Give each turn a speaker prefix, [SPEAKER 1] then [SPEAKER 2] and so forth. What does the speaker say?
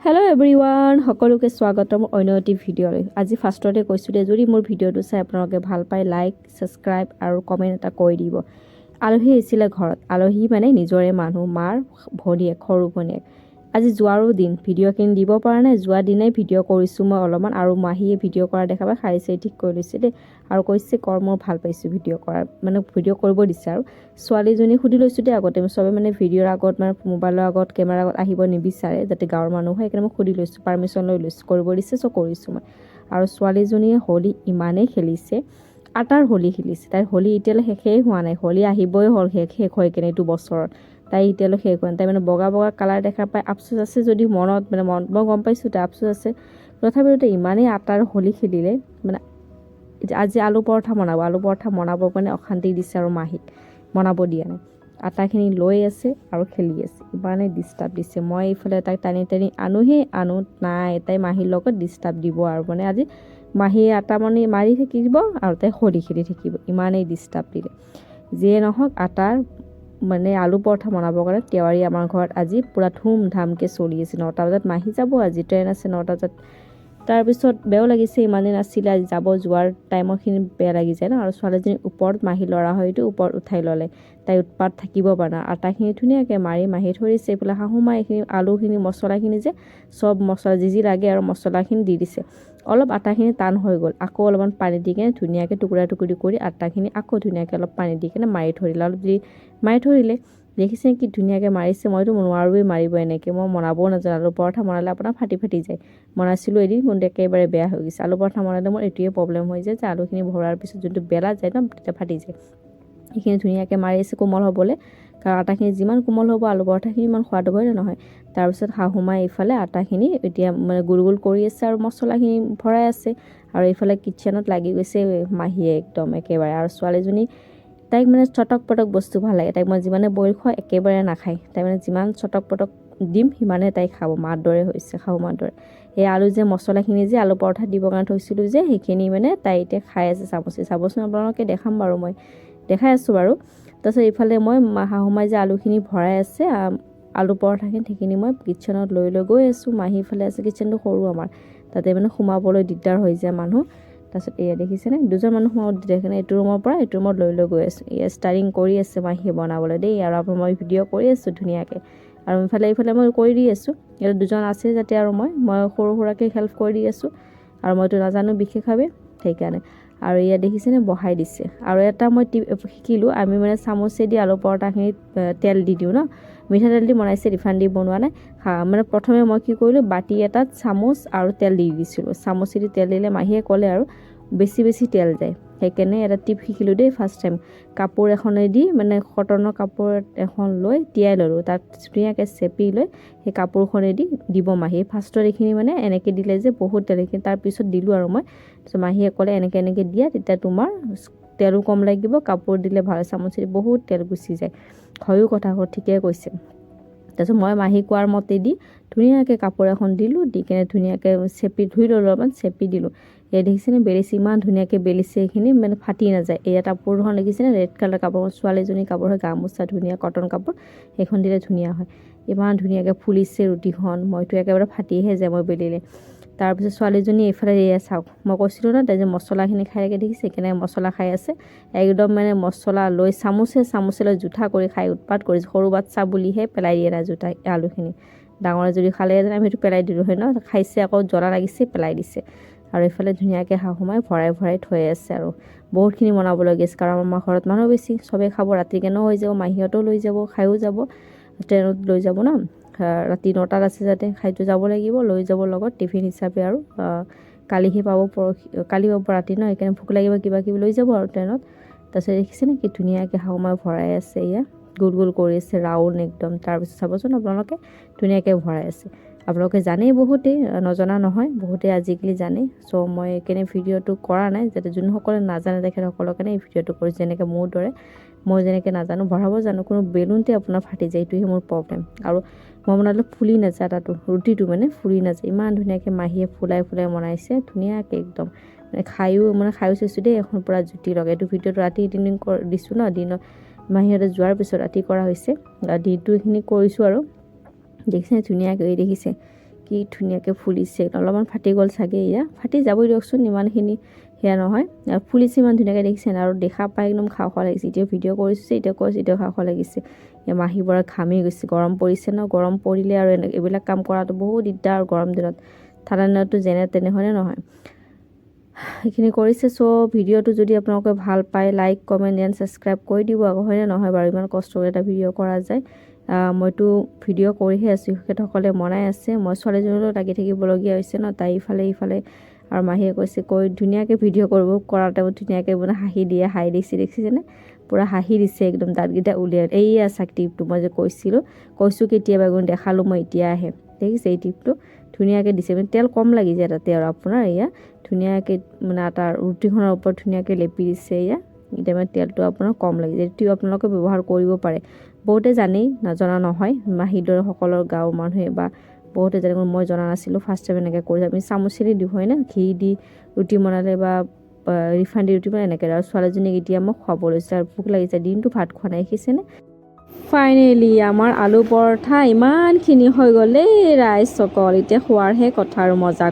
[SPEAKER 1] Hello' everyone, সকলোকে স্বাগতম অন্য এটি ভিডিঅ'লৈ। আজি ফাৰ্ষ্টতে কৈছোঁ যে যদি মোৰ ভিডিঅ'টো চাই আপোনালোকে ভাল পায়, লাইক, ছাবস্ক্ৰাইব আৰু কমেণ্ট এটা কৰি দিব। আলহী আহিছিলে ঘৰত। আলহী মানে নিজৰে মানুহ, মাৰ ভনীয়েক, সৰু ভনীয়েক। আজি যোৱাৰো দিন, ভিডিঅ'খিনি দিব পৰা নাই। যোৱা দিনাই ভিডিঅ' কৰিছোঁ মই অলপমান, আৰু মাহীয়ে ভিডিঅ' কৰা দেখা পাই শাৰী চাৰী ঠিক কৰি লৈছে দেই, আৰু কৈছে মই ভাল পাইছোঁ ভিডিঅ' কৰা, মানে ভিডিঅ' কৰিব দিছে। আৰু ছোৱালীজনী সুধি লৈছোঁ দেই আগতে, চবে মানে ভিডিঅ'ৰ আগত মানে মোবাইলৰ আগত কেমেৰাৰ আগত আহিব নিবিচাৰে, যাতে গাঁৱৰ মানুহ হয়, সেইকাৰণে মই সুধি লৈছোঁ, পাৰ্মিশ্যন লৈ লৈছোঁ, কৰিব দিছে কৰিছোঁ মই। আৰু ছোৱালীজনীয়ে হোলী ইমানেই খেলিছে, আটাৰ হোলী খেলিছে। তাইৰ হোলী এতিয়ালৈ শেষেই হোৱা নাই, হোলী আহিবই হ'ল শেষ হৈ কেনে এইটো বছৰত, তাই এতিয়ালৈ শেষ হোৱা নাই। তাই মানে বগা বগা কালাৰ দেখা পাই আফচোচ আছে, যদি মনত মানে মই গম পাইছোঁ তাই আফচোচ আছে, তথাপিও ইমানেই আটাৰ হোলী খেলিলে। মানে আজি আলু পৰঠা বনাব মানে অশান্তি দিছে, আৰু মাহীক বনাব দিয়া নাই। আটাখিনি লৈ আছে আৰু খেলি আছে, ইমানেই ডিষ্টাৰ্ব দিছে। মই এইফালে তাইক টানি আনো নাই, তাই মাহীৰ লগত ডিষ্টাৰ্ব দিব। আৰু মানে আজি মাহীয়ে আটা মাৰি থাকিব আৰু তাই হোলী খেলি থাকিব, ইমানেই ডিষ্টাৰ্ব দিলে। যিয়ে নহওক, আটাৰ মানে আলু পৰঠা বনাবৰ কাৰণে তেওৱাৰী আমাৰ ঘৰত আজি পূৰা ধুমধামকৈ চলি আছে। 9টা বজাত মাহী যাব, আজি ট্ৰেইন আছে 9টা বজাত। তাৰপিছত বেয়াও লাগিছে, ইমান দিন আছিলে, আজি যোৱাৰ টাইমৰখিনি বেয়া লাগি যায় ন। আৰু ছোৱালীজনীৰ ওপৰত মাহী ল'ৰা হয়তো ওপৰত উঠাই ল'লে, তাই উৎপাত থাকিব পৰা নাই। আটাখিনি ধুনীয়াকৈ মাহী থৰিছে, এইফালে শাহু মা এইখিনি আলুখিনি মছলাখিনি যে চব মছলা যি লাগে আৰু মছলাখিনি দি দিছে। অলপ আটাখিনি টান হৈ গ'ল, আকৌ অলপমান পানী দি কেনে ধুনীয়াকৈ টুকুৰা টুকুৰি কৰি আটাখিনি আকৌ ধুনীয়াকৈ অলপ পানী দি কেনে মাৰি থৰিলে। অলপ দি মাৰি থৰিলে, দেখিছে কি ধুনীয়াকৈ মাৰিছে। মইতো নোৱাৰোৱেই মাৰিব এনেকৈ, মই বনাবও নাজানো। আলু পৰঠা বনালে আপোনাৰ ফাটি যায়। বনাইছিলোঁ এদিন, কিন্তু একেবাৰে বেয়া হৈ গৈছে। আলু পৰঠা বনালে মোৰ এইটোৱে প্ৰব্লেম হৈ যায় যে আলুখিনি ভৰাৰ পিছত যোনটো বেলা যায় ন, তেতিয়া ফাটি যায়। সেইখিনি ধুনীয়াকৈ মাৰি আছে কোমল হ'বলৈ, কাৰণ আটাখিনি যিমান কোমল হ'ব আলু পৰঠাখিনি ইমান সোৱাদ হ'বই নহয়। তাৰপিছত শাহুমাই এইফালে আটাখিনি এতিয়া মানে গোল গোল কৰি আছে আৰু মছলাখিনি ভৰাই আছে। আৰু এইফালে কিটচেনত লাগি গৈছে মাহীয়ে একদম একেবাৰে। আৰু ছোৱালীজনী, তাইক মানে চটক পটক বস্তু ভাল লাগে। তাইক মই যিমানে বইল খোৱা একেবাৰে নাখায়, তাই মানে যিমান চটক পটক দিম সিমানে তাই খাব, মাৰ দৰে হৈছে, শাহু মাৰ দৰে। এই আলু যে মছলাখিনি যে আলু পৰঠা দিবৰ কাৰণে থৈছিলোঁ যে, সেইখিনি মানে তাই এতিয়া খাই আছে চামুচে। চাবচোন আপোনালোকে, দেখাম বাৰু, মই দেখাই আছোঁ বাৰু। তাৰপিছত এইফালে মই শাহুমাই যে আলুখিনি ভৰাই আছে আলু পৰঠাখিনি, সেইখিনি মই কিটচেনত লৈ গৈ আছোঁ। মাহী ফালে আছে, কিটচেনটো সৰু আমাৰ, তাতে মানে সোমাবলৈ দিগদাৰ হৈ যায় মানুহ। তাৰপিছত এয়া দেখিছেনে, দুজন মানুহ সোমাব দিগদাৰ, এইটো ৰুমৰ পৰা এইটো ৰুমত লৈ গৈ আছোঁ। এয়া ষ্টাৰিং কৰি আছে মাহীয়ে বনাবলৈ দেই, আৰু আপোনাৰ মই ভিডিঅ' কৰি আছোঁ ধুনীয়াকৈ। আৰু এইফালে মই কৰি দি আছোঁ, ইয়াত দুজন আছে যাতে, আৰু মই সৰু সুৰাকৈ হেল্প কৰি দি আছোঁ। আৰু মইতো নাজানো বিশেষভাৱে, সেইকাৰণে। আৰু ইয়াত দেখিছেনে বহাই দিছে। আৰু এটা মই শিকিলোঁ, আমি মানে চামুচেদি আলু পৰঠাখিনিত তেল দি দিওঁ ন, মিঠাতেল দি বনাইছে, ৰিফাইন দি বনোৱা নাই। মানে প্ৰথমে মই কি কৰিলোঁ, বাতি এটাত চামুচ আৰু তেল দি দিছিলোঁ। চামুচেদি তেল দিলে মাহীয়ে ক'লে আৰু বেছি তেল যায়, সেইকাৰণে এটা টিপ শিকিলোঁ দেই ফাৰ্ষ্ট টাইম। কাপোৰ এখনেদি, মানে কটনৰ কাপোৰ এখন লৈ তিয়াই ল'লোঁ, তাত ধুনীয়াকৈ চেপি লৈ সেই কাপোৰখনেদি দিব মাহীয়ে। ফাৰ্ষ্টত এইখিনি মানে এনেকৈ দিলে যে বহুত তেল, এইখিনি তাৰপিছত দিলোঁ আৰু মই। তাৰপিছত মাহীয়ে ক'লে এনেকৈ দিয়া, তেতিয়া তোমাৰ তেলো কম লাগিব, কাপোৰ দিলে ভাল, চামুচেদি বহুত তেল গুচি যায়। হয়ো কথা ঠিকে কৈছে। তাৰপিছত মই মাহী কোৱাৰ মতে দি ধুনীয়াকৈ কাপোৰ এখন দিলোঁ, দি কেনে ধুনীয়াকৈ চেপি ধুই ল'লোঁ, অলপমান চেপি দিলোঁ। এয়া দেখিছেনে বেলিছে, ইমান ধুনীয়াকৈ বেলিছে, এইখিনি মানে ফাটি নাযায়। এয়া কাপোৰখন দেখিছেনে, ৰেড কালাৰ কাপোৰ, ছোৱালীজনীৰ কাপোৰ হয়, গামোচা ধুনীয়া কটন কাপোৰ, সেইখন দিলে ধুনীয়া হয়। ইমান ধুনীয়াকৈ ফুলিছে ৰুটিখন, মইতো একেবাৰে ফাটিহে যায় মই বেলিলে। তাৰপিছত ছোৱালীজনী এইফালে এয়া চাওক, মই কৈছিলোঁ ন তাই যে মছলাখিনি খাই থাকে, দেখিছে কেনেকৈ মছলা খাই আছে। একদম মানে মছলা লৈ চামুচে লৈ জুঠা কৰি খাই উৎপাত কৰিছে। সৰু বাচ্চা বুলিহে পেলাই দিয়ে না জুঠা আলুখিনি, ডাঙৰে যদি খালে আমি সেইটো পেলাই দিলোঁ হয় ন। খাইছে, আকৌ জ্বলা লাগিছে, পেলাই দিছে। আৰু এইফালে ধুনীয়াকৈ শাহুমাই ভৰাই থৈ আছে। আৰু বহুতখিনি বনাবলগীয়া আছে, কাৰণ আমাৰ ঘৰত মানুহ বেছি, চবেই খাব, ৰাতি কেনেও হৈ যাব, মাহীহঁতেও লৈ যাব, খায়ো যাব, ট্ৰেইনত লৈ যাব ন। ৰাতি 9টাত আছে যাতে খাইতো যাব লাগিব, লৈ যাব লগত টিফিন হিচাপে। আৰু কালিহে পাব, কালি পাব ৰাতি ন, সেইকাৰণে ভোক লাগিব, কিবা কিবি লৈ যাব আৰু ট্ৰেইনত। তাৰপিছত দেখিছেনে কি ধুনীয়াকৈ শাহুমাই ভৰাই আছে, এয়া গোল গোল কৰি আছে ৰাউণ্ড একদম। তাৰপিছত চাবচোন আপোনালোকে, ধুনীয়াকৈ ভৰাই আছে। আপোনালোকে জানেই, বহুতেই নজনা নহয়, বহুতেই আজিকালি জানে। চ' মই এইকাৰণে ভিডিঅ'টো কৰা নাই, যাতে যোনসকলে নাজানে তেখেতসকলৰ কাৰণে এই ভিডিঅ'টো কৰিছোঁ। যেনেকৈ মোৰ দৰে, মই যেনেকৈ নাজানো ভৰাব জানো, কোনো বেলুনতে আপোনাৰ ফাটি যায়, এইটোহে মোৰ প্ৰব্লেম। আৰু মই বনালে ফুলি নাযায়, তাতো ৰুটিটো মানে ফুলি নাযায়। ইমান ধুনীয়াকৈ মাহীয়ে ফুলাই বনাইছে, ধুনীয়াকৈ একদম। খায়ো চাইছোঁ দেই, এখন পূৰা জুতি লগাই। এইটো ভিডিঅ'টো ৰাতি এডিটিং দিছোঁ ন, দিনত মাহীহঁতে যোৱাৰ পিছত ৰাতি কৰা হৈছে, দিনটো এইখিনি কৰিছোঁ। আৰু দেখিছে ধুনীয়াকৈ, দেখিছে কি ধুনীয়াকৈ ফুলিছে অলপমান ফাটি গ'ল চাগে এয়া ফাটি যাবই দিয়কচোন ইমানখিনি সেয়া নহয় ফুলিছে ইমান ধুনীয়াকৈ দেখিছে আৰু দেখা পাই একদম খাওঁ খাওঁ লাগিছে এতিয়া ভিডিঅ' কৰিছোঁ এতিয়া কৈছোঁ এতিয়া খাওঁ খাওঁ লাগিছে মাহী পৰা ঘামি গৈছে গৰম পৰিছে ন গৰম পৰিলে আৰু এইবিলাক কাম কৰাটো বহুত দিগদাৰ গৰম দিনত ঠাণ্ডা দিনততো যেনে তেনে হয়নে নহয় এইখিনি কৰিছে চ' ভিডিঅ'টো যদি আপোনালোকে ভাল পায় লাইক কমেণ্ট এণ্ড ছাবস্ক্ৰাইব কৰি দিব আকৌ হয়নে নহয় বাৰু ইমান কষ্ট কৰি এটা ভিডিঅ' কৰা যায় মইতো ভিডিঅ' কৰিহে আছোঁ সিহঁতসকলে মনাই আছে মই ছোৱালীজনীলৈ লাগি থাকিবলগীয়া হৈছে ন তাই ইফালে আৰু মাহীয়ে কৈছে ধুনীয়াকৈ ভিডিঅ' কৰাৰ টাইমত ধুনীয়াকৈ মানে হাঁহি দিয়ে হাঁহি দিছে দেখিছেনে পূৰা হাঁহি দিছে একদম দাঁতকেইটা উলিয়াই এইয়া চাক টিপটো মই যে কৈছোঁ কেতিয়াবা দেখালোঁ মই এতিয়া আহে দেখিছে এই টিপটো ধুনীয়াকৈ দিছে মানে তেল কম লাগি যায় তাতে আৰু আপোনাৰ এয়া ধুনীয়াকৈ মানে আটাৰ ৰুটিখনৰ ওপৰত ধুনীয়াকৈ লেপি দিছে এয়া এতিয়া মানে তেলটো আপোনাৰ কম লাগি যায় এইটো আপোনালোকে ব্যৱহাৰ কৰিব পাৰে বহুতে জানেই নজনা নহয় মাহীৰ সকলৰ গাঁৱৰ মানুহে বা বহুতে জানে মই জনা নাছিলোঁ ফাৰ্ষ্ট টাইম এনেকৈ কৰিছোঁ আমি চামুচেৰে দিওঁ হয় না ঘি দি ৰুটি বনালে বা ৰিফাইন দি ৰুটি বনালে এনেকৈ আৰু ছোৱালীজনীক এতিয়া মই খুৱাব লৈছোঁ আৰু ভোক লাগিছে দিনটো ভাত খোৱা নাই দেখিছেনে ফাইনেলি আমাৰ আলু পৰঠা ইমানখিনি হৈ গ'ল এই ৰাইজসকল এতিয়া খোৱাৰহে কথা আৰু মজা